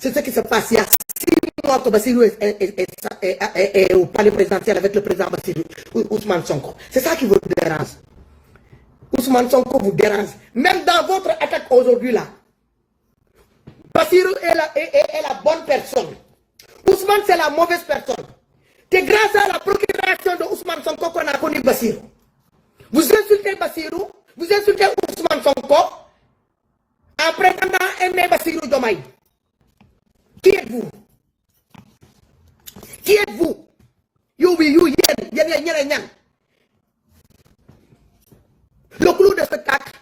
C'est ce qui se passe il y a 6 mois que Bassirou est au palais présidentiel avec le président Bassirou Ousmane Sonko. C'est ça qui vous dérange. Ousmane Sonko vous dérange. Même dans votre attaque aujourd'hui là, Bassirou est la bonne personne. Ousmane c'est la mauvaise personne. C'est grâce à la procuration de Ousmane Sonko qu'on a connu Bassirou. Vous insultez Bassirou, vous insultez Ousmane Sonko en prétendant aimer Bassirou Diomaye. Qui êtes-vous? Qui êtes-vous? Le clou de spectacle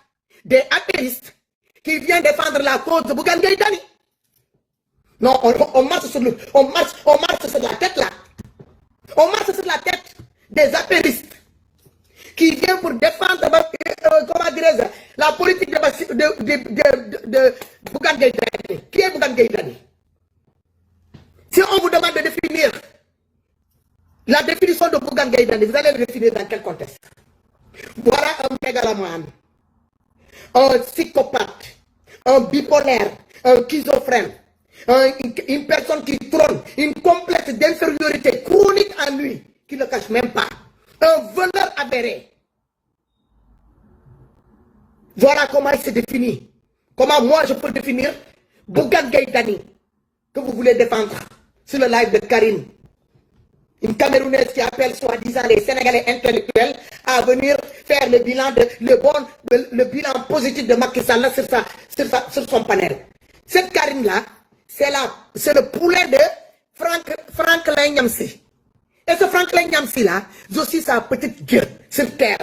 des apéristes qui viennent défendre la cause de Bougane Gueye Dany. Non, on marche sur la tête là. On marche sur la tête des apéristes qui viennent pour défendre, comment dirais-je, la politique de Bougane Gueye Dany. Qui est Bougane Gueye Dany? Si on vous demande de définir la définition de Bougane Gueye Dany, vous allez le définir dans quel contexte? Voilà un mégalomane, un psychopathe, un bipolaire, un schizophrène, une personne qui trône, une complexe d'infériorité chronique en lui, qui ne le cache même pas, un voleur avéré. Voilà comment il se définit. Comment moi je peux définir Bougane Gueye Dany, que vous voulez défendre sur le live de Karine. Une Camerounaise qui appelle soi-disant les Sénégalais intellectuels à venir faire le bilan le bilan positif de Macky Sall sur son panel. Cette Karine-là, c'est le poulet de Franklin Nyamsi. Et ce Franklin Nyamsi-là, j'ai aussi sa petite gueule sur terre.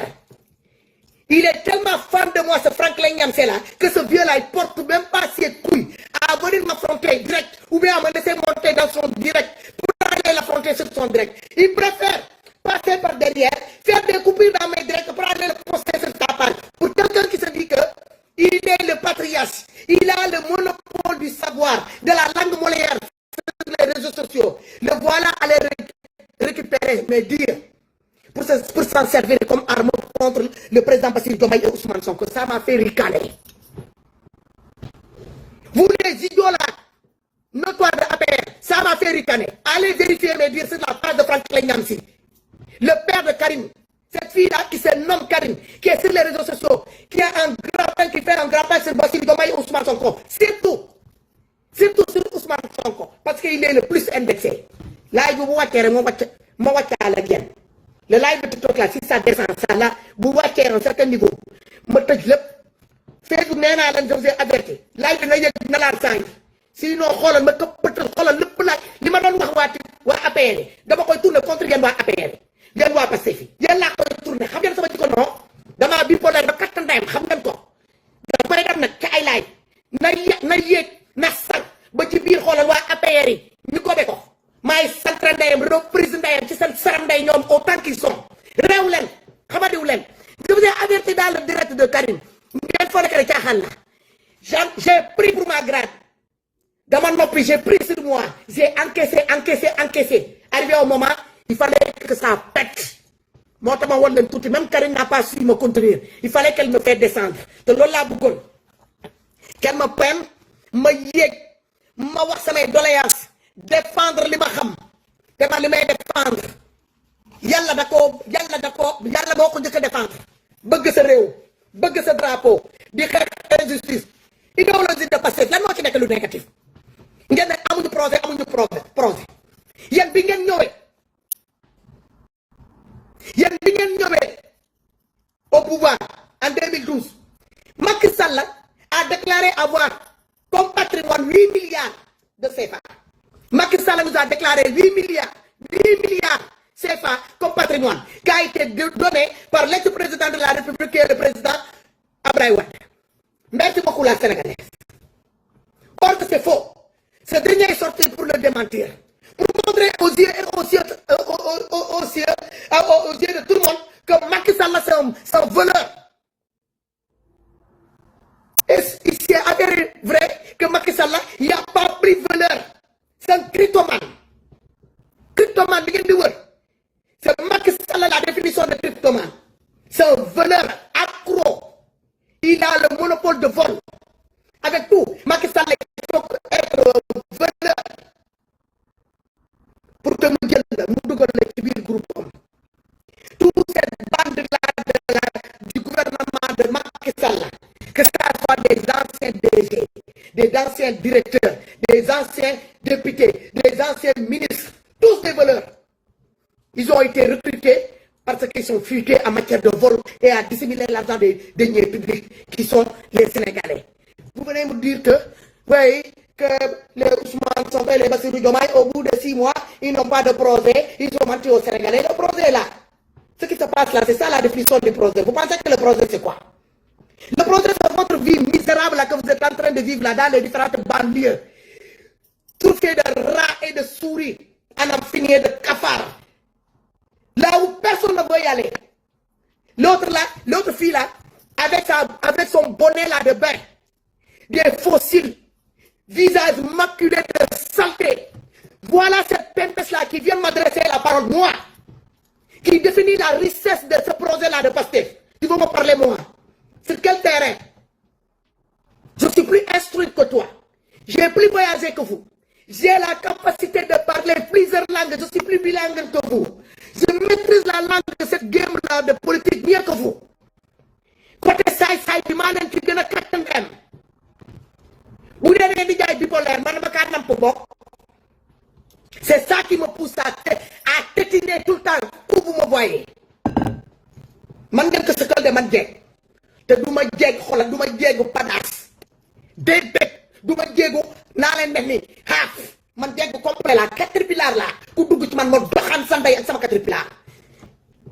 Il est tellement fan de moi, ce Franklin Nyamsi-là, que ce vieux-là, il porte même pas ses couilles à venir m'affronter direct, ou bien à me laisser monter dans son direct, pour aller l'affronter sur son direct. Il préfère passer par derrière, faire des coupures dans mes directs pour aller le poster sur ta page. Pour quelqu'un qui se dit que il est le patriarche, il a le monopole du savoir, de la langue molière sur les réseaux sociaux. Le voilà aller récupérer mes dires pour s'en servir comme arme contre le président Bassirou Diomaye et Ousmane Sonko. Ça m'a fait ricaner. Vous les idiots là, notoires de APR, ça m'a fait ricaner. Allez vérifier mes dires sur la page de Franklin Nyamsi. Le père de Karine, cette fille-là qui se nomme Karine, qui est sur les réseaux sociaux, qui a un grappin, qui fait un grappin sur Bassirou Diomaye et Ousmane Sonko. C'est tout. Surtout sur Ousmane Sonko, parce qu'il est le plus indexé. Là, il vous voit qu'il à la gueule. Le live de TikTok là, si ça descend, ça là, vous voyez à un certain niveau. Je Facebook nee naa leen je vous ai averti live bi nga yëg na laal saa yi sinon xoolal ma këppatal xoolal lépp laaj li ma doon wax waa APR dama koy tourner contre yéen waa APR yéen waa Pastef yi yéen laa koy tourner xam ngeen sama jikko non damaa bipolaire ba katt ndayam xam ngeen ko da koy dem nag ci ay live na yéeg na sal ba ci biir xoolal waa APR yi ñu gobe ko maay centre ndayam reprise ndayam ci seen saram nday ñoom autant qu'ils sont réew leen xamadiw leen je vous ai averti dans le direct de Karine. J'ai pris pour ma grade. Dans mon noppi, j'ai pris sur moi. J'ai encaissé. Arrivé au moment, il fallait que ça pète. Moi, même Karine n'a pas su me contenir. Il fallait qu'elle me fasse descendre. De l'Ola Bougon. Qu'elle me prenne, me yek, me wax mes doléances, défendre les maham. Défendre. Yalla dako, yalla boko jëk défendre. Bëgg sa réew. Bëgg sa drapeau di xeex injustice idéologie de Pastef lan moo ci nekk lu négatif ngeen ne amuñu projet yéen bi ngeen ñëwee au pouvoir en 2012 Macky Sall a déclaré avoir comme patrimoine 8 milliards de CFA. Macky Sall nous a déclaré 8 milliards CFA comme patrimoine qui a été donné par l'ex-président de la République qui est le président Abdoulaye Wade. Merci beaucoup la Sénégalaise. Or que c'est faux. Ce dernier est sorti pour le démentir. Pour montrer aux yeux de tout le monde que Macky Sall c'est un voleur. Et il s'est avéré vrai que Macky Sall il n'a pas pris voleur. C'est un cryptomane. Cryptomane, c'est Macky Sall la définition de cryptomane. C'est un voleur accro. Il a le monopole de vol. Avec tout, Macky Sall il faut être voleur. anciens directeurs, des anciens députés, des anciens ministres, tous des voleurs. Ils ont été recrutés parce qu'ils sont futés en matière de vol et à dissimuler l'argent des deniers publics qui sont les Sénégalais. Vous venez me dire que, oui, que les Ousmane Sonko et les Bassirou Diomaye, au bout de 6 mois, ils n'ont pas de projet, ils ont menti aux Sénégalais. Le projet là, ce qui se passe là, c'est ça la définition du projet. Vous pensez que le projet c'est quoi? Le projet c'est votre vie misérable là, que vous êtes en train de vivre là dans les différentes banlieues, truffées de rats et de souris, en en finir de cafards. Là où personne ne veut y aller. L'autre là, l'autre fille là, avec son bonnet là de bain, des fossiles, visage maculé de saleté. Voilà cette pimpesse là qui vient m'adresser la parole, moi, qui définit la richesse de ce projet là de Pastef. Tu veux me parler moi? Sur quel terrain? Je suis plus instruite que toi. J'ai plus voyagé que vous. J'ai la capacité de parler plusieurs langues. Je suis plus bilingue que vous. Je maîtrise la langue de cette game-là de politique mieux que vous. Côté saay-saay bi maa leen ci gën a kattan dem. Bu dee da ngeen di jaay bipolaire man ma kaa namp bokk. C'est ça qui me pousse à tétiner tout le temps où vous me voyez. Man ngeen ko sëkkal de man jeeg. Te du ma jeeg xoolal du ma jeegu padaas. Déedéet du ma jeegu naa leen def ni xaaf. Man jeegu complet la caterpillar la ku dugg ci man ma doxaan sa ndey ak sama caterpillar.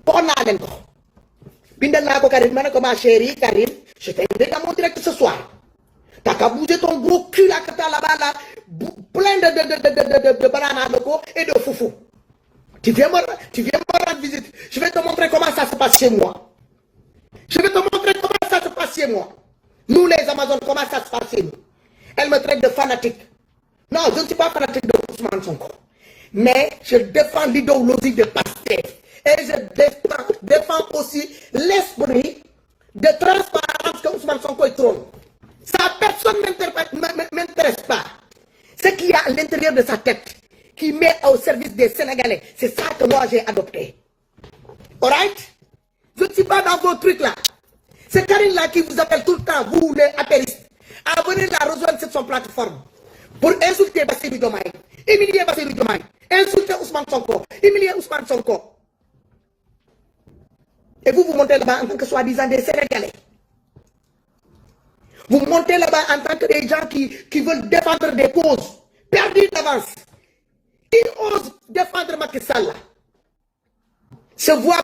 Waxoon naa leen ko. Bindal naa ko Karine ma ne ko ma chérie Karine, je t'invite dans mon direct ce soir. T'as qu'à bouger ton gros cul là que t'as là-bas là, plein de bananes de coco et de foufou. Tu viens me rendre visite. Je vais te montrer comment ça se passe chez moi. Je vais te montrer comment ça se passe chez moi. Nous les Amazones, comment ça se passe chez nous. Elle me traite de fanatique. Non, je ne suis pas fanatique de Ousmane Sonko. Mais je défends l'idéologie de Pastef. Et je défends aussi l'esprit de transparence que Ousmane Sonko est trône. Sa personne ne m'intéresse pas. Ce qu'il y a à l'intérieur de sa tête, qui met au service des Sénégalais, c'est ça que moi j'ai adopté. Alright? Je ne suis pas dans vos trucs là. C'est Karine là qui vous appelle tout le temps, vous les apéristes, à venir la rejoindre sur son plateforme pour insulter Bassirou Diomaye, humilier Bassirou Diomaye, insulter Ousmane Sonko, humilier Ousmane Sonko. Et vous montez là-bas en tant que soi-disant des Sénégalais. Vous montez là-bas en tant que des gens qui veulent défendre des causes perdues d'avance. Qui osent défendre Macky Sall se voit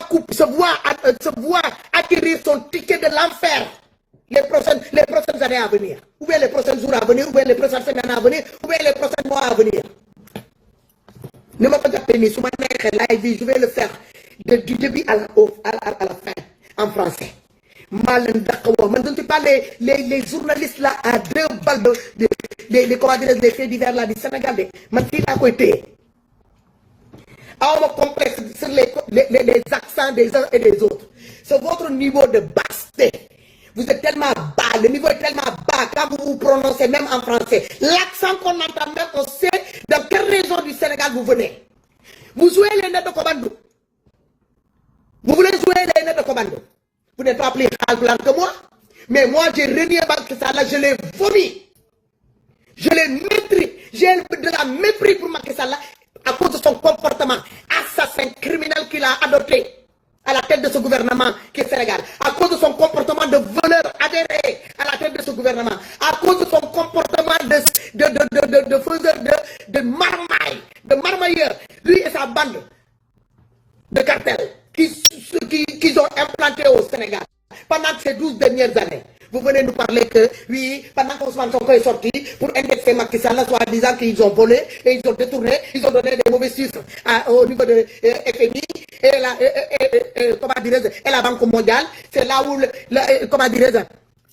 acquérir son ticket de l'enfer les prochaines années à venir. Ou bien les prochains jours à venir, ou bien les prochaines semaines à venir, ou bien les prochains mois à venir. Ne me pas appeler, sur ma live, je vais le faire du début à la fin en français. Je ne suis pas les journalistes là à 2 balles les faits divers là du Sénégal. Je suis à côté. Alors, complexe sur les accents des uns et des autres. C'est votre niveau de basse. Vous êtes tellement bas, le niveau est tellement bas quand vous vous prononcez même en français. L'accent qu'on entend même, on sait dans quelle région du Sénégal vous venez. Vous jouez les nez de commando. Vous voulez jouer les nez de commando. Vous n'êtes pas plus blanc que moi. Mais moi, j'ai renié Macky Sall, je l'ai vomi. Je l'ai mépris. J'ai de la mépris pour Macky Sall à cause de son comportement assassin, criminel qu'il a adopté à la tête de ce gouvernement qui est Sénégal. À cause de son comportement de voleur adhéré à la tête de ce gouvernement. À cause de son comportement de faiseur de marmaille, de marmailleur. Lui et sa bande de cartels qu'ils ont implanté au Sénégal pendant ces 12 dernières années. Vous venez nous parler que, oui, pendant qu'Ousmane Sonko est sorti pour indexer Macky Sall, soit disant qu'ils ont volé et ils ont détourné, ils ont donné des mauvais chiffres au niveau de FMI et la Banque mondiale. C'est là où,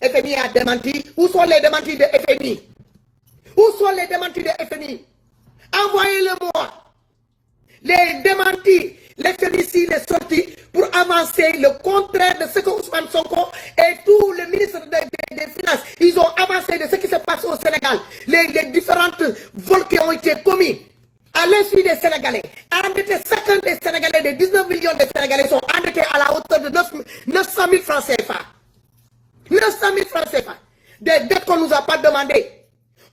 FMI a démenti. Où sont les démentis de FMI? Où sont les démentis de FMI? Envoyez-le-moi. Les démentis. FMI s'il est sorti pour avancer le contraire de ce que Ousmane Sonko et tous les ministres des Finances, ils ont avancé de ce qui se passe au Sénégal. Les différentes vols qui ont été commis à l'insu des Sénégalais. Endettés, chacun des Sénégalais, des 19 millions de Sénégalais sont endettés à la hauteur de 900 000 francs CFA. 900 000 francs CFA. Des dettes qu'on ne nous a pas demandées.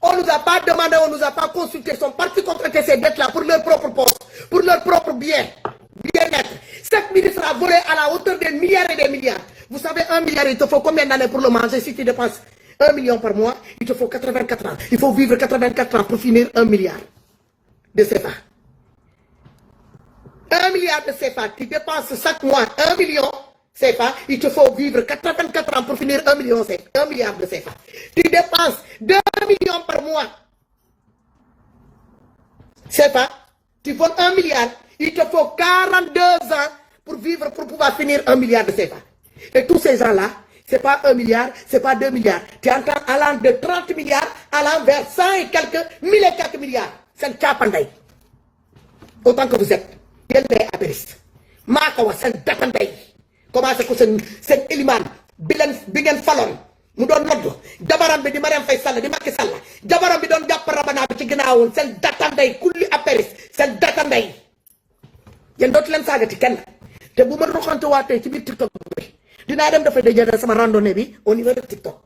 On nous a pas demandé, on nous a pas consulté. Ils sont partis contracter ces dettes-là pour leur propre poste, pour leur propre bien-être. Chaque ministre a volé à la hauteur des milliards et des milliards. Vous savez, 1 milliard, il te faut combien d'années pour le manger? Si tu dépenses 1 million par mois, il te faut 84 ans. Il faut vivre 84 ans pour finir 1 milliard de CFA. 1 milliard de CFA, tu dépenses chaque mois 1 million CFA, il te faut vivre 84 ans pour finir 1 milliard de CFA. Tu dépenses 2 millions par mois CFA, tu vaux 1 milliard, il te faut 42 ans pour vivre, pour pouvoir finir 1 milliard de CFA. Et tous ces gens-là, c'est pas 1 milliard, c'est pas 2 milliards. Tu entends allant de 30 milliards, allant vers 100 et quelques, 1000 et quelques milliards. C'est le Tchapanday. Autant que vous êtes. Yéen day apériste. Maa ko wax seen datanday. Commencé ko seen ilimaan bi ngeen faloon mu doon nodd jabaram bi di Marième Faye Sall di Macky Sall jabaram bi doon jàpp rabanaa bi ci ginnaawul seen datanday kulli apériste seen datanday. Yéen dootu leen saagati kenn te bu ma roxante waatee ci biir TikTok bi dinaa dem dafay dajale sama randonnée bi au niveau de TikTok.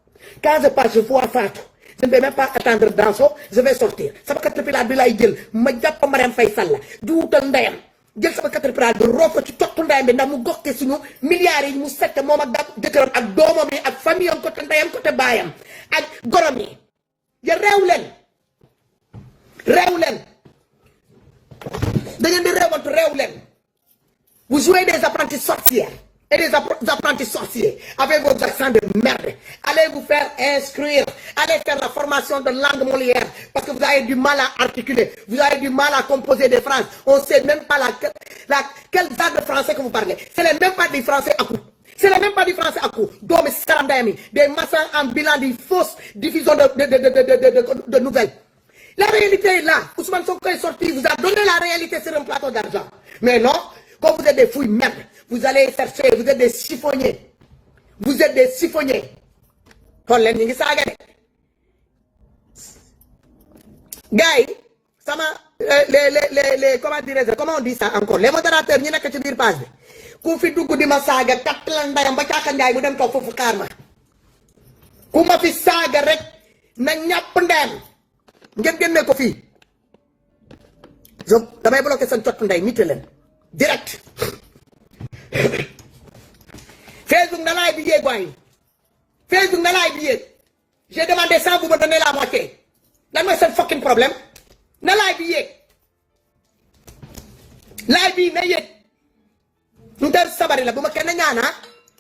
Quand je passe, je vois Fatou. Je ne vais même pas attendre Danso, je vais sortir. Sama caterpillar bi laay jël ma jàpp Marième Faye Sall di wutal ndeyam jël sama caterpillar bi roof ko ci cottu ndeyam bi ndax mu goxte suñu milliards yi mu sekk moom ak jëkkëram ak doomam yi ak famille am côté ndeyam côté baayam ak gorom yi. Ya réew leen da ngeen di réewantu réew leen. Vous jouez des apprentis sorcières et des apprentis sorciers avec vos accents de merde. Allez vous faire inscrire, allez faire la formation de langue Molière parce que vous avez du mal à articuler, vous avez du mal à composer des phrases. On ne sait même pas quel genre de français que vous parlez. Ce n'est même pas du français à coup. Ce n'est même pas du français à coup. Donc, des massins en bilan, des fausses diffusions de nouvelles. La réalité est là. Ousmane Sonko est sorti, vous a donné la réalité sur un plateau d'argent. Mais non, quand vous êtes des fouilles merde, vous allez chercher, vous êtes des chiffonniers. Vous êtes des chiffonniers. Guy, comment dirais-je, comment on dit ça encore? Les modérateurs, n'y a que tu dire pas. Ku fi dugg di ma saaga kat la ndayam ba caaka njaay mu dem toog foofu xaar ma ku ma fi saaga rek na ñàpp ndeyam ngeen génne ko fii damay bloqué seen cottu ndey nite leen direct. Facebook na laay bi yéeg waay Facebook na laay bi yéeg j'ai demandé sans vous me donner la moitié lan mooy seen fucking problème na laay bi yéeg laay bi na yéeg ñu der sabari la bu ma kenn ñaana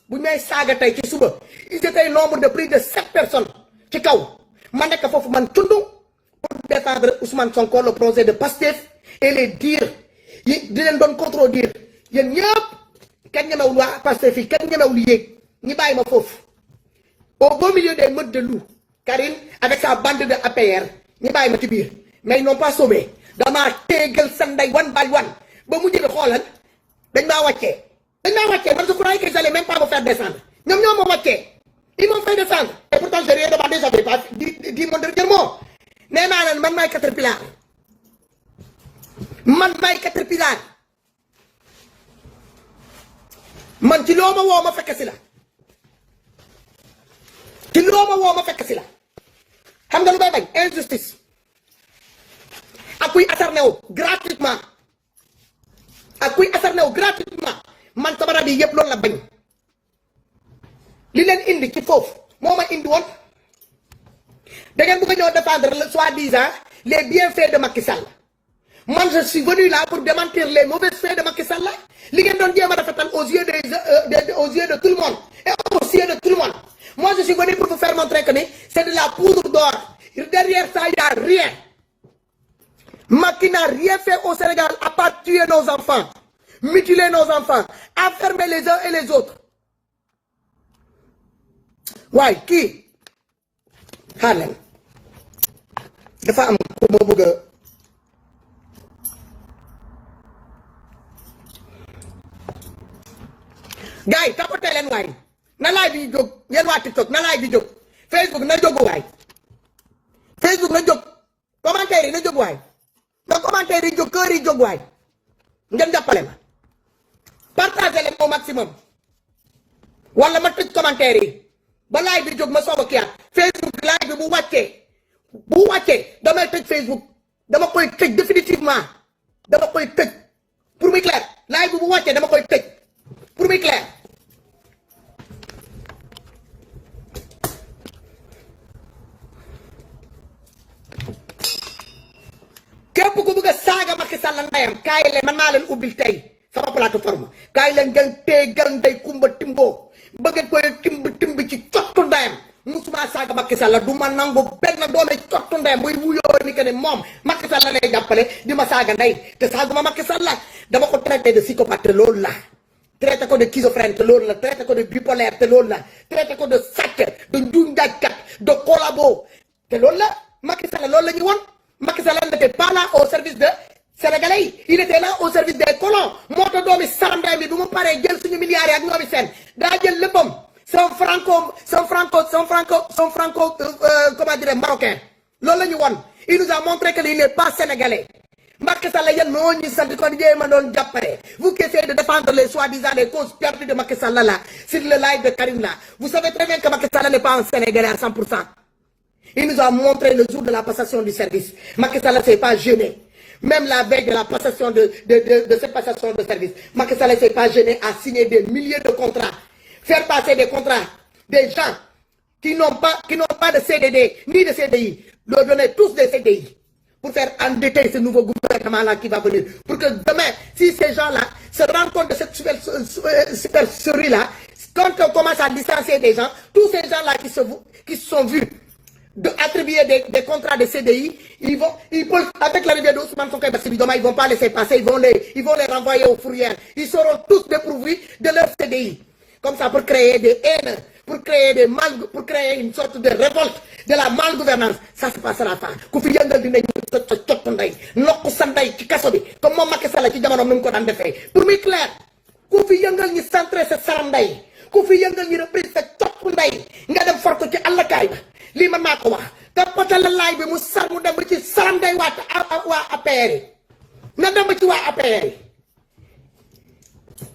bu may saaga tey ci suba ils étaient nombre de plus de 7 personnes ci kaw ma nekk foofu man tundu pour défendre Ousmane Sonko le projet de Pastef et les dire yi di leen doon contredire yéen ñëpp kenn ñemewul waa Pastef yi kenn ñemewul yéeg ñi bàyyi ma foofu au beau milieu des meutes de loup Karim avec sa bande de APR ñi bàyyi ma ci biir mais ils n'ont pas sauvé damaa téegal sa ndey wan by one ba mu jëlee xoolal dañ maa wàccee man je croyais que j'allais même pas me faire descendre ñoom ñoo ma wàccee ils m'ont fait descendre et pourtant j'ai rien demandé j'avais pas dit mon dernier mot nee naa leen man maay caterpillar man ci loo ma woo ma fekk si la xam nga lu may bañ injustice ak kuy acharné wu gratuitement man sama rajo yi yëpp loolu la bañ li leen indi ci foofu moo ma indi woon da ngeen bëgg a ñëw défendre le soi-disant les bienfaits de Macky Sall man je suis venu là pour démentir les mauvais faits de Macky Sall li ngeen doon jéem a rafetal aux yeux de tout le monde et aux yeux de tout le monde. Moi je suis venu pour vous faire montrer que c'est de la poudre d'or. Derrière ça il n'y a rien. Macky n'a rien fait au Sénégal à part tuer nos enfants, mutiler nos enfants, enfermer les uns et les autres. waaye kii xaar leen dafa am ko moo bëgg a gars yi tapote leen waay na laay bi jóg yéen waa TikTok na laay bi jóg Facebook na jóg waay Facebook na jóg commentaire yi na jóg waay na commentaire yi jóg kër yi jóg waay ngeen jàppale ma partagez leen au maximum wala ma tëj commentaire yi ba laay bi jóg ma soog a kiyaat Facebook laay bi bu wàccee bu wàccee damay tëj Facebook dama koy tëj définitivement dama koy tëj pour muy clair live bu wàccee dama koy tëj pour muy clair. képp ku bëgg a saaga Macky Sall ndeyam kaay leen man maa leen ubbil tey sama plateforme kaay leen ngeen téegal ndey kumba timboo bëgg koy timb ci cottu ndeyam musuma saaga Macky Sall du ma nangu benn doome cottu ndeyam buy wuyoo ni que ne moom Macky Sall lay jàppale di ma saaga ndey te saaguma Macky Sall dama ko traité de psychopathe te loolu la traité ko de schizophrène te loolu la traité ko de bipolaire te loolu la traité ko de sàcc de njuuñ njaajkat de collabo te loolu la Macky Sall loolu la ñu woon Macky Sall n'était pas là au service de Sénégalais, il était là au service des colons. Moo tax doomi saramday bi bu mu paree jël suñu milliards ak ñoomi seen daa jël léppam son franco comment dire marocain loolu la ñu won il nous a montré que il n'est pas sénégalais. Macky Sall yéen noo ñu sant ko di ma doon jàppale vous qui essayez de défendre les soi-disant les causes perdues de Macky Sall là sur le live de Karim là vous savez très bien que Macky Sall n'est pas un Sénégalais à 100%. Il nous a montré le jour de la passation du service. Macky Sall ne s'est pas gêné. Même la veille de la passation de cette passation de service. Macky Sall ne s'est pas gêné à signer des milliers de contrats. Faire passer des contrats. Des gens qui n'ont pas de CDD ni de CDI. Leur donner tous des CDI. Pour faire endetter ce nouveau gouvernement-là qui va venir. Pour que demain, si ces gens-là se rendent compte de cette supercherie-là, quand on commence à licencier des gens, tous ces gens-là qui se sont vus attribuer des contrats de CDI, ils peuvent, avec l'arrivée de Ousmane Sonko et Bassirou Diomaye, ils ne vont pas laisser passer, ils vont les renvoyer aux fourrières. Ils seront tous dépourvus de leur CDI. Comme ça, pour créer des haines, pour créer une sorte de révolte de la malgouvernance. Ça se passera pas. Koufi Yangal dinañ cottu ndey nokku sa ndey ci kaso bi comme moom Macky Sall ci jamonoom ni mu ko daan defee. Pour muy clair, Koufi Yangal ñi centré sa saram ndey, Koufi Yangal ñi reprise sa cottu ndey nga dem forto ci àllkaay ba. lii man maa ko wax te potal laay bi mu sar mu dem ba ci saram day waa APR yi na dem ba ci waa APR yi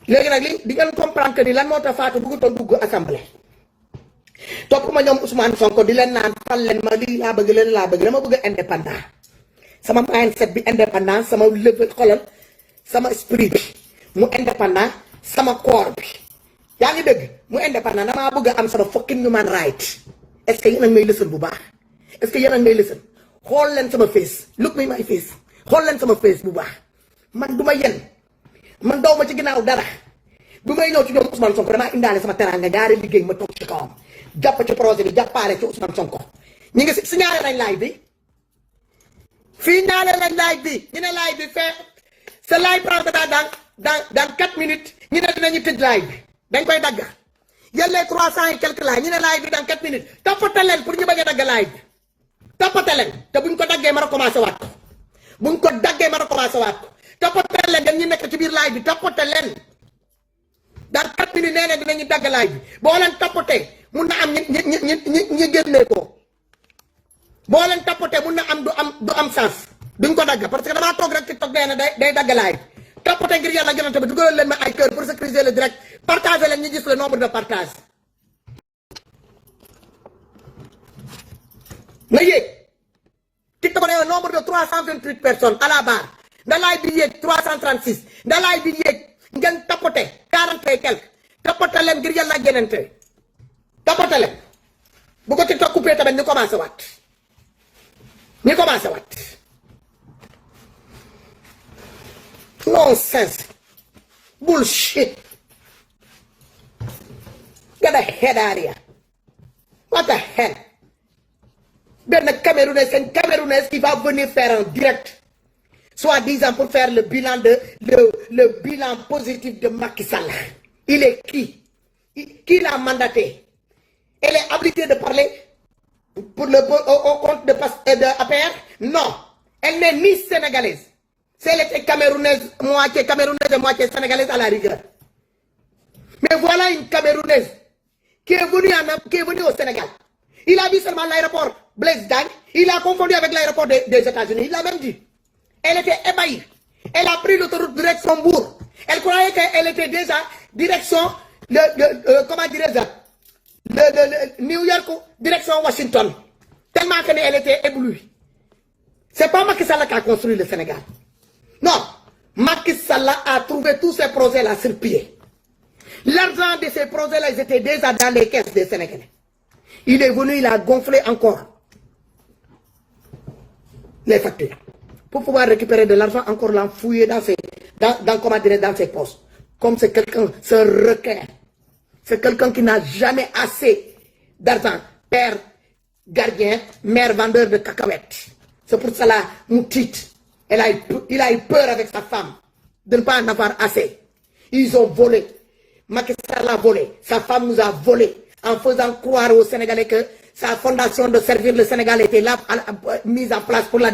léegi nag li di ngeen comprendre que ni lan moo tax Fatou bëggutoon dugg assemblée topp ma ñoom Ousmane Sonko di leen naan fal leen ma lii laa bëgg leen laa bëgg dama bëgg indépendant sama mindset bi indépendant sama level xolal sama esprit bi mu indépendant sama corps bi yaa ngi dëgg mu indépendant damaa bëgg am sama fucking human right. Est-ce que yéen a ngi may lësën bu baax est-ce que yéen a ngi may lësën xool leen sama face look me my face xool leen sama face bu baax man du ma yen man daw ma ci ginnaaw dara bu may ñëw ci ñoom Ousmane Sonko damaa indaale sama teranga ñaari liggéey ma toog ci kawam jàpp ci projet bi jàppaale ci Ousmane Sonko ñu ngi si ñaare lañ live bi fii ñaare lañ live bi ñu ne live bi fait ce live prendra dans 4 minutes ñu ne dinañu tëj live bi dañ koy dagga yéen les 300 et quelques là ñu ne live bi dans 4 minutes toppate leen pour ñu bañ a dagg live bi toppate leen te buñ ko daggee ma recommencé waat ko buñ ko daggee ma recommencé waat ko toppate leen ngeen ñu nekk ci biir live bi toppate leen dans 4 minutes nee na dinañu dagg live bi boo leen toppatee mun na am ñi génnee ko boo leen toppatee mun na am du am sens duñ ko dagg parce que damaa toog rek TikTok nee na day dagg live toppatee ngir yàlla gën a tamit dugalal leen ma ay cœur pour sécuriser le direct partagez leen ñu gis le nombre de partages nga yéeg TikTok ne nombre de 328 personnes à la barre nda laay bi yéeg 336 nda laay bi yéeg ngeen toppatee 40 et quelques toppatee leen ngir yàlla gënante toppatee leen bu ko TikTok coupé tamit ñu commencé waat nonsense bullshit. Get the head out of here. What the hell? Ben Camerounais qui va venir faire un direct, soi-disant pour faire le bilan le bilan positif de Macky Sall. Il est qui? Qui l'a mandaté? Elle est habilitée de parler pour au compte de APR? Non. Elle n'est ni sénégalaise. Si elle était camerounaise et moitié sénégalaise à la rigueur. Mais voilà une Camerounaise qui est venue au Sénégal. Il a vu seulement l'aéroport Blaise Diagne. Il a confondu avec l'aéroport des États-Unis. Il l'a même dit. Elle était ébahie. Elle a pris l'autoroute direction Bourg. Elle croyait qu'elle était déjà direction comment dirais-je, New York, direction Washington. Tellement qu'elle était éblouie. C'est pas Macky Sall qui a construit le Sénégal. Non. Macky Sall a trouvé tous ces projets-là sur pied. L'argent de ces projets-là, ils étaient déjà dans les caisses des Sénégalais. Il est venu, il a gonflé encore les factures. Pour pouvoir récupérer de l'argent, encore l'enfouiller dans ses poches. Comme c'est quelqu'un, c'est un requin. C'est quelqu'un qui n'a jamais assez d'argent. Père gardien, mère vendeur de cacahuètes. C'est pour cela, Moutit, il a eu peur avec sa femme de ne pas en avoir assez. Ils ont volé. Macky Sall a volé. Sa femme nous a volé en faisant croire aux Sénégalais que sa fondation de servir le Sénégal était là, mise en place pour à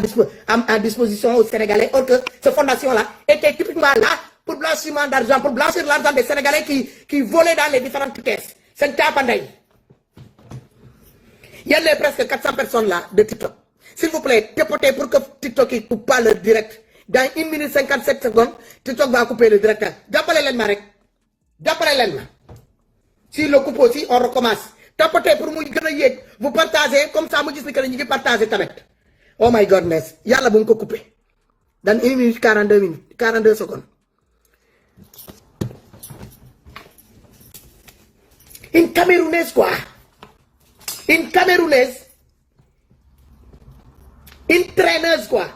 disposition aux Sénégalais. Or que cette fondation-là était typiquement là pour blanchiment d'argent, pour blanchir l'argent des Sénégalais qui volaient dans les différentes caisses. C'est un tapandaï. Il y a presque 400 personnes là de TikTok. S'il vous plaît, dépotez pour que TikTok ne coupe pas le direct. Dans 1 minute 57 secondes, TikTok va couper le direct. D'après les Marek. D'après les s'il le coupe aussi, on recommence. Tapotez pour vous vous partagez, comme ça, vous dites que vous partagez. Oh my godness. Il y a la bonne couper. Dans 1 minute 42 secondes. Une Camerounaise quoi? Une Camerounaise. Une traîneuse quoi?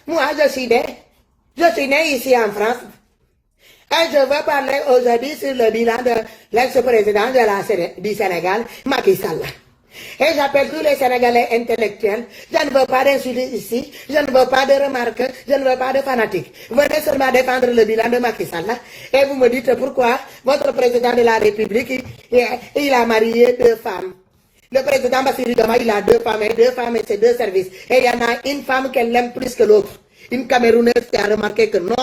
Moi, je suis né ici en France. Et je veux parler aujourd'hui sur le bilan de l'ex-président du Sénégal, Macky Sall. Et j'appelle tous les Sénégalais intellectuels. Je ne veux pas d'insultes ici, je ne veux pas de remarques, je ne veux pas de fanatiques. Venez seulement défendre le bilan de Macky Sall. Et vous me dites pourquoi votre président de la République, il a marié 2 femmes. Le président Bassirou Diomaye, il a 2 femmes, et 2 femmes, et c'est 2 services. Et il y en a une femme qu'elle aime plus que l'autre. Une Camerounaise qui a remarqué que nos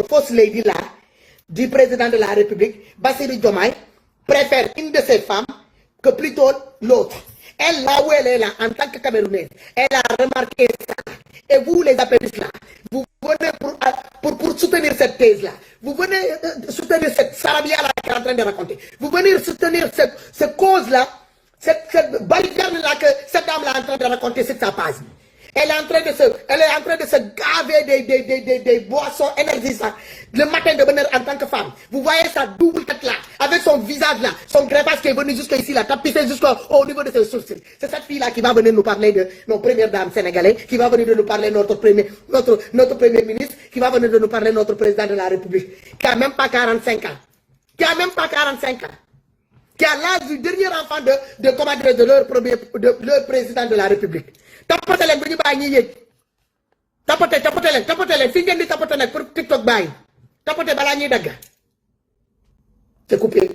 fausses lady là, du président de la République, Bassirou Diomaye, préfère une de ses femmes que plutôt l'autre. Elle, là où elle est là, en tant que Camerounaise, elle a remarqué ça. Et vous, les apéristes là, vous venez pour soutenir cette thèse-là. Vous venez soutenir cette sarabia-là qu'elle est en train de raconter. Vous venez soutenir cette cause-là, cette baliverne-là que cette dame-là est en train de raconter sur sa page. Elle est en train de se gaver des boissons énergisantes le matin de bonheur en tant que femme. Vous voyez sa double tête là, avec son visage là, son greffage qui est venu jusqu'ici là, tapissé jusqu'au niveau de ses sourcils. C'est cette fille là qui va venir nous parler de nos premières dames sénégalaises, qui va venir de nous parler de notre premier ministre, qui va venir de nous parler de notre président de la République, qui a même pas 45 ans. Qui a même pas 45 ans. Qui a l'âge du dernier enfant de leur président de la République. Tapote leen bu ñu bàyyi ñuy yéeg tapote leen fii ngeen di tapote nag pour TikTok bàyyi tapote balaa ñuy dagg c'est coupé.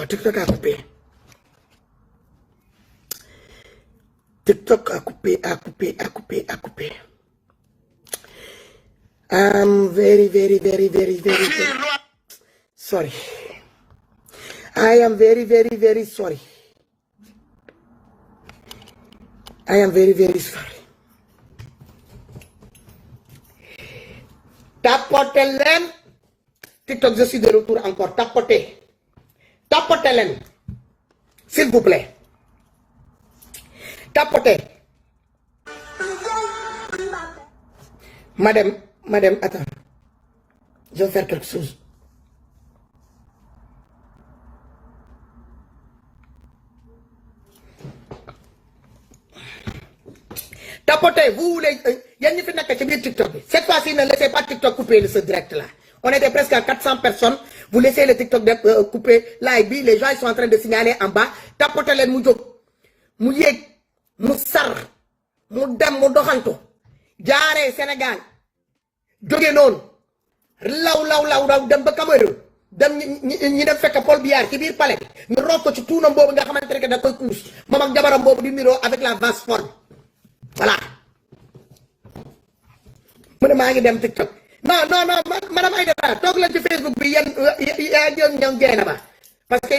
TikTok a coupé. TikTok a coupé. I'm very sorry. I am very sorry. I am very sorry. Tapotez leen. TikTok, je suis de retour encore. Tapotez leen. S'il vous plaît. Tapotez. Madame, attends. Je vais faire quelque chose. Tapotez, vous les... TikTok. Cette fois-ci, ne laissez pas TikTok couper ce direct-là. On était presque à 400 personnes. Vous laissez le TikTok couper live. Les gens ils sont en train de signaler en bas. Tapotez les moujok. Mouyek. Moussar. Moudam Moudohanto. Diaré Sénégal. Dogé non. Law. Dem ba Cameroun. Dem ñi dem fekk Paul Biya ci biir palais. Ñu rof ko ci tuunam boobu nga xamante ne da koy kuus. Moom ak jabaram boobu di niroo avec la vache folle. Voilà. Je suis dem TikTok. Non, madame Aïdara, toog la ci Facebook bi ñoom jeena ba. Parce que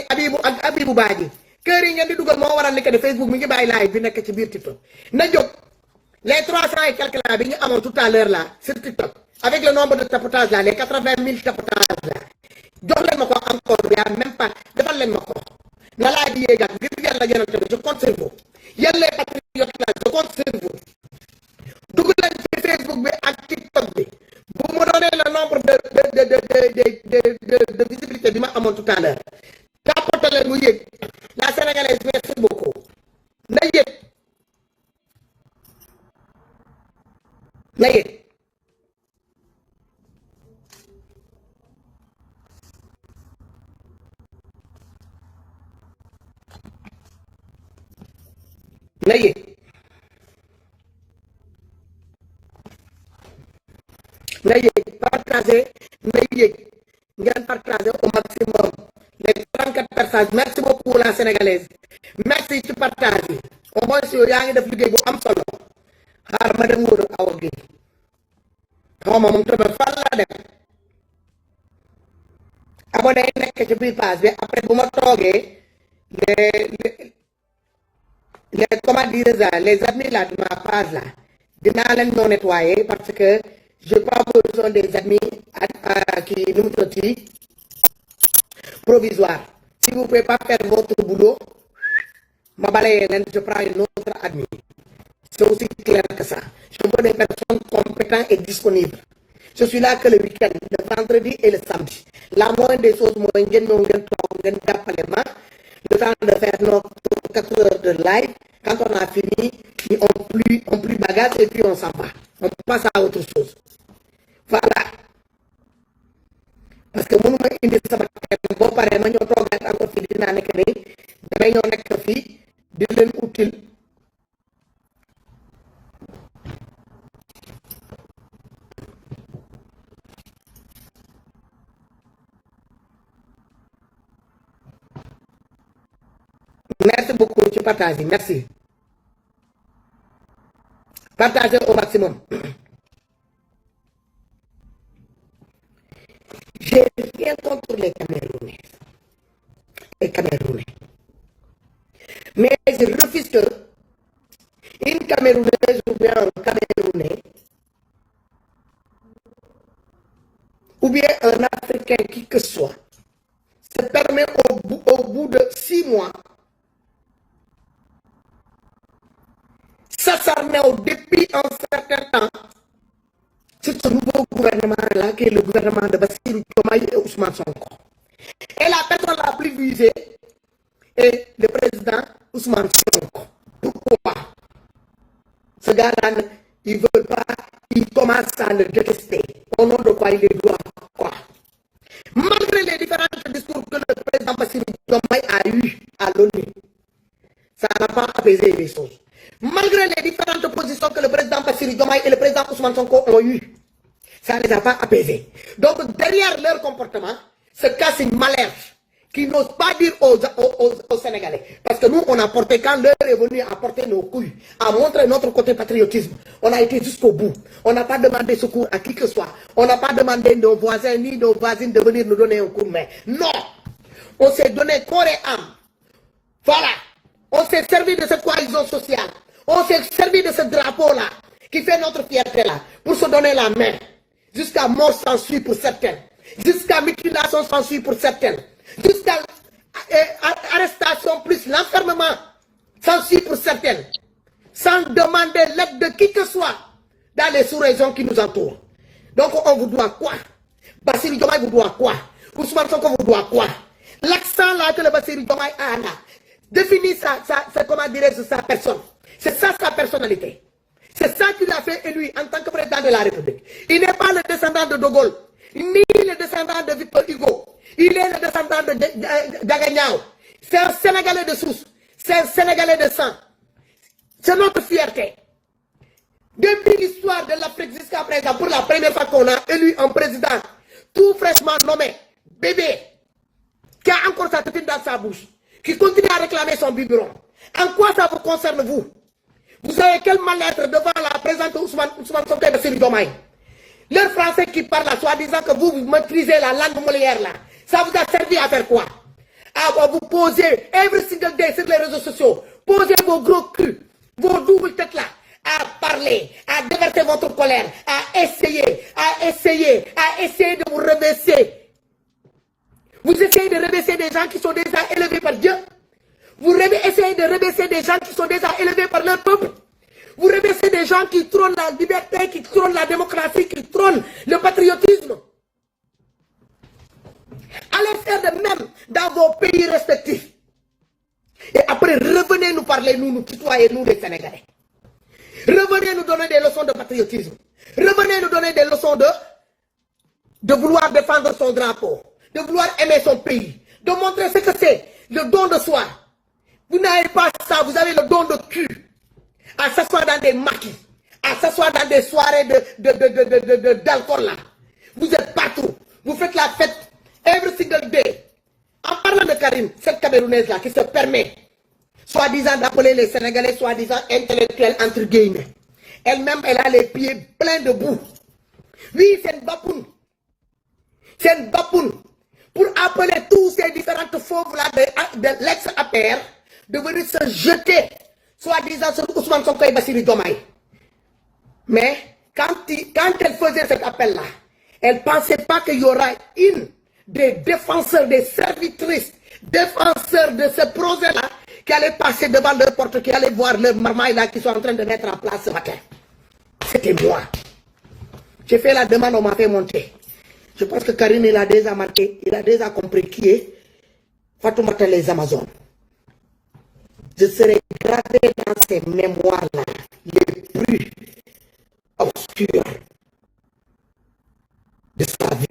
Abibou Badji. Kër yi ngeen di dugal moo waral ni que Facebook mi ngi bàyyi live bi nekk ci biir TikTok. Na jóg les 300 et quelques là bi ñu amoon tout à l'heure là sur TikTok. Avec le nombre de tapotages là, les 80 000 tapotages là. Jox leen ma ko encore, y a même pas, defal leen ma ko. Naladi Yega, je compte sur vous. Y'a les patriotes là, je compte sur vous. Google Facebook et TikTok. Vous me donnez le nombre de visibilité du à mon tout à l'heure. Capote le mouillé. La Sénégalaise, merci beaucoup. Naye. Naye. Naye. Naye. Partagez. Naye. Ngeen partager au maximum. Les 34 personnes. Merci beaucoup la Sénégalaise. Merci tu partages. Au moins si yaa ngi def liggéey bu am solo. Xaar ma dem wóor awa gi. Xaw ma moom tamit fan la dem. Abonné nekk ci biir page bi après bu ma toogee les comment dire ça, les admis là de ma page là, dinaa leen ñoo nettoyer parce que je pas besoin des admis qui nous provisoire. Si vous ne pouvez pas faire votre boulot, je prends une autre admis. C'est aussi clair que ça. Je veux des personnes compétentes et disponibles. Je suis là que le week-end, le vendredi et le samedi. La moindre des choses, moi, le temps de faire notre 4 heures de live. Quand on a fini, on plie bagage et puis on s'en va. On passe à autre chose. Voilà. Parce que moi, je suis bon, pareil, je suis encore fini dans les années, je suis encore fini, je suis utile. Merci beaucoup, tu partages, merci. Partagez au maximum. J'ai rien contre les Camerounais. Les Camerounais. Mais je refuse que une Camerounaise ou bien un Camerounais ou bien un Africain qui que soit se permet au bout de 6 mois s'acharner depuis un certain temps sur ce nouveau gouvernement-là qui est le gouvernement de Bassirou Diomaye et Ousmane Sonko. Et la personne la plus visée est le président Ousmane Sonko. Pourquoi? Ce gars-là, il ne veut pas, il commence à le détester. Au nom de quoi il est droit? Quoi? Malgré les différents discours que le président Bassirou Diomaye a eu à l'ONU, ça n'a pas apaisé les choses. Malgré les différentes positions que le président Bassirou Diomaye et le président Ousmane Sonko ont eues, ça ne les a pas apaisés. Donc, derrière leur comportement, se cache une malheur qui n'ose pas dire aux Sénégalais. Parce que nous, on a porté, quand l'heure est venue à porter nos couilles, à montrer notre côté patriotisme, on a été jusqu'au bout. On n'a pas demandé secours à qui que ce soit. On n'a pas demandé nos voisins ni nos voisines de venir nous donner un coup de main. Non! On s'est donné corps et âme. Voilà! On s'est servi de cette coalition sociale. On s'est servi de ce drapeau-là, qui fait notre fierté-là, pour se donner la main. Jusqu'à mort sans suite pour certaines. Jusqu'à mutilation sans suite pour certaines. Jusqu'à arrestation plus l'enfermement sans suite pour certaines. Sans demander l'aide de qui que soit dans les sous-régions qui nous entourent. Donc on vous doit quoi? Bassirou Diomaye vous doit quoi? Ousmane Sonko vous doit quoi? L'accent là que le Bassirou Diomaye a là définit comment dirais-je, sa personne. C'est ça sa personnalité. C'est ça qui l'a fait élu en tant que président de la République. Il n'est pas le descendant de De Gaulle, ni le descendant de Victor Hugo. Il est le descendant de Daganyao. C'est un Sénégalais de souche. C'est un Sénégalais de sang. C'est notre fierté. Depuis l'histoire de l'Afrique jusqu'à présent, pour la première fois qu'on a élu un président tout fraîchement nommé, bébé, qui a encore sa tête dans sa bouche, qui continue à réclamer son biberon. En quoi ça vous concerne, vous? Vous avez quel mal-être devant la présente Ousmane Sonko et Bassirou Diomaye? Les Français qui parlent là, soi-disant que vous maîtrisez la langue molière là, ça vous a servi à faire quoi? À vous poser every single day sur les réseaux sociaux, posez vos gros culs, vos doubles têtes là, à parler, à déverser votre colère, à essayer de vous rebaisser. Vous essayez de rebaisser des gens qui sont déjà élevés par Dieu. Vous essayez de rebaisser des gens qui sont déjà élevés par leur peuple. Vous rebaissez des gens qui trônent la liberté, qui trônent la démocratie, qui trônent le patriotisme. Allez faire de même dans vos pays respectifs. Et après, revenez nous parler, nous tutoyer, nous les Sénégalais. Revenez nous donner des leçons de patriotisme. Revenez nous donner des leçons de vouloir défendre son drapeau, de vouloir aimer son pays, de montrer ce que c'est, le don de soi. Vous n'avez pas ça, vous avez le don de cul. À s'asseoir dans des maquis, à s'asseoir dans des soirées d'alcool là. Vous êtes partout. Vous faites la fête every single day. En parlant de Karine, cette Camerounaise là qui se permet, soi-disant d'appeler les Sénégalais, soi-disant intellectuels entre guillemets. Elle-même, elle a les pieds pleins de boue. Oui, c'est une bapoune. C'est une bapoune. Pour appeler tous ces différentes fauves là de l'ex-APR, de venir se jeter, soi-disant sur Ousmane Sonko et Bassirou Diomaye. Mais quand elle faisait cet appel-là, elle ne pensait pas qu'il y aura une des défenseurs, des servitrices, défenseurs de ce projet-là, qui allait passer devant leur porte, qui allait voir leur marmaille là qui sont en train de mettre en place ce matin. C'était moi. J'ai fait la demande, on m'a fait monter. Je pense que Karine, il a déjà marqué, il a déjà compris qui est Fatoumata les Amazones. Je serai gravé dans ces mémoires-là, les plus obscures de sa vie.